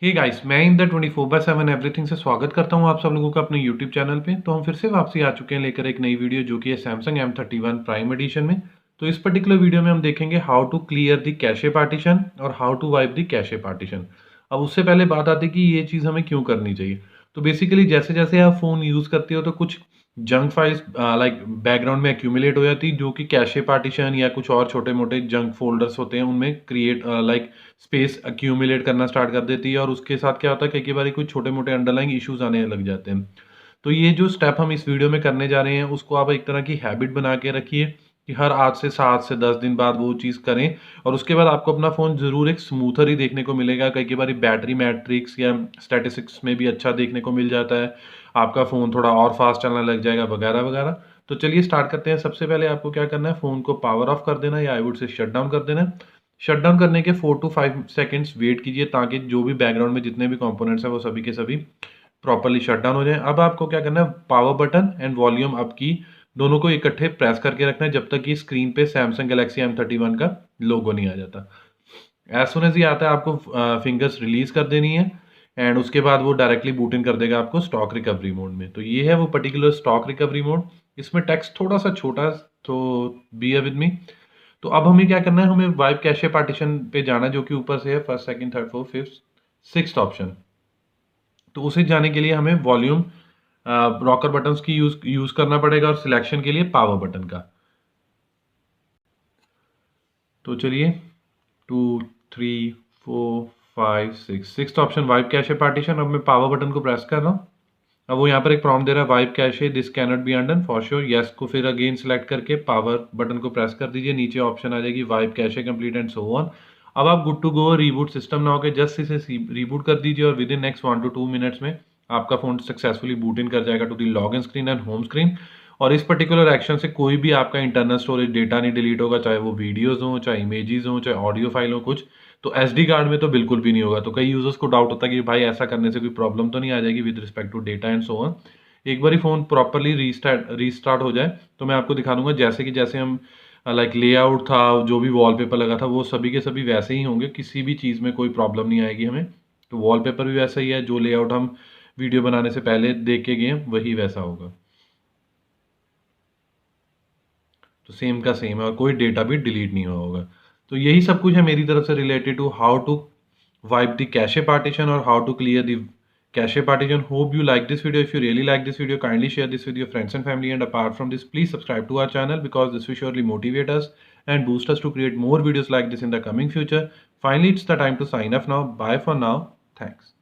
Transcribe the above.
Hey guys, मैं in the 24/7 everything से स्वागत करता हूं आप सब लोगों का अपने यूट्यूब चैनल पे। तो हम फिर से वापसी आ चुके हैं लेकर एक नई वीडियो जो कि है सैमसंग M31 प्राइम एडिशन में। तो इस पर्टिकुलर वीडियो में हम देखेंगे how to clear the cache partition और how to wipe the cache partition. अब उससे पहले बात आती है कि ये चीज़ हमें क्यों करनी चाहिए। तो बेसिकली जैसे जैसे आप फ़ोन यूज़ करते हो तो कुछ जंक फाइल्स लाइक बैकग्राउंड में एक्यूमुलेट हो जाती जो कि कैशे पार्टीशन या कुछ और छोटे मोटे जंक फोल्डर्स होते हैं उनमें क्रिएट लाइक स्पेस एक्यूमुलेट करना स्टार्ट कर देती है। और उसके साथ क्या होता है कई बार कुछ छोटे मोटे अंडरलाइंग इश्यूज आने लग जाते हैं। तो ये जो स्टेप हम इस वीडियो में करने जा रहे हैं उसको आप एक तरह की हैबिट बना के रखिए कि हर आज से 7 से 10 दिन बाद वो चीज़ करें। और उसके बाद आपको अपना फ़ोन ज़रूर एक स्मूथर ही देखने को मिलेगा। कई बार बैटरी मैट्रिक्स या स्टैटिस्टिक्स में भी अच्छा देखने को मिल जाता है। आपका फ़ोन थोड़ा और फास्ट चलने लग जाएगा वगैरह वगैरह। तो चलिए स्टार्ट करते हैं। सबसे पहले आपको क्या करना है, फ़ोन को पावर ऑफ कर देना या I would say shut down कर देना है। शट डाउन करने के 4 टू 5 सेकंड्स वेट कीजिए ताकि जो भी बैकग्राउंड में जितने भी कंपोनेंट्स हैं वो सभी के सभी प्रॉपर्ली शट डाउन हो जाएं। अब आपको क्या करना है, power button and volume up की दोनों को इकट्ठे प्रेस करके रखना है जब तक कि स्क्रीन पे सैमसंग गैलेक्सी M31 का लोगो नहीं आ जाता। एज सुन एज ये आता है आपको फिंगर्स रिलीज कर देनी है एंड उसके बाद वो डायरेक्टली बूट इन कर देगा आपको स्टॉक रिकवरी मोड में। तो ये है वो पर्टिकुलर स्टॉक रिकवरी मोड। इसमें टेक्स्ट थोड़ा सा छोटा, तो बी विद मी। तो अब हमें क्या करना है, हमें वाइप कैशे पार्टीशन पे जाना है जो कि ऊपर से है, first second third fourth fifth sixth option. तो उसे जाने के लिए हमें वॉल्यूम रॉकर बटन्स की यूज करना पड़ेगा और सिलेक्शन के लिए पावर बटन का। तो चलिए 2 3 4 5 6 sixth option wipe cache partition. अब मैं पावर बटन को प्रेस कर रहा हूँ। अब वो यहाँ पर एक प्रॉम्प्ट दे रहा है, wipe cache this cannot be undone for sure, yes को फिर अगेन सेलेक्ट करके पावर बटन को प्रेस कर दीजिए। नीचे ऑप्शन आ जाएगी wipe cache complete and so on. अब आप good to go, reboot system ना होकर जस्ट इसे रीबूट कर दीजिए और within next 1 to 2 minutes में आपका फोन सक्सेसफुली बूट इन कर जाएगा to the login screen and home screen. और इस पर्टिकुलर एक्शन से कोई भी आपका इंटरनल स्टोरेज डेटा नहीं डिलीट होगा, चाहे वो वीडियोज हो, चाहे इमेजेस हो, चाहे ऑडियो फाइल हो कुछ। तो एसडी कार्ड में तो बिल्कुल भी नहीं होगा। तो कई यूजर्स को डाउट होता है कि भाई ऐसा करने से कोई प्रॉब्लम तो नहीं आ जाएगी with respect to data and so on. एक बार ही फ़ोन प्रॉपरली रीस्टार्ट हो जाए तो मैं आपको दिखा दूंगा जैसे कि जैसे हम लाइक लेआउट था, जो भी वॉलपेपर लगा था वो सभी के सभी वैसे ही होंगे, किसी भी चीज़ में कोई प्रॉब्लम नहीं आएगी हमें। तो वॉलपेपर भी वैसा ही है, जो लेआउट हम वीडियो बनाने से पहले देख के गए हैं वही वैसा होगा। तो सेम का सेम है और कोई डेटा भी डिलीट नहीं हुआ होगा। तो यही सब कुछ है मेरी तरफ से related to how to wipe the cache partition or how to clear the cache partition. Hope you like this video. If you really like this video, kindly share this with your friends and family. And apart from this, please subscribe to our channel because this will surely motivate us and boost us to create more videos like this in the coming future. Finally, it's the time to sign off now. Bye for now. Thanks.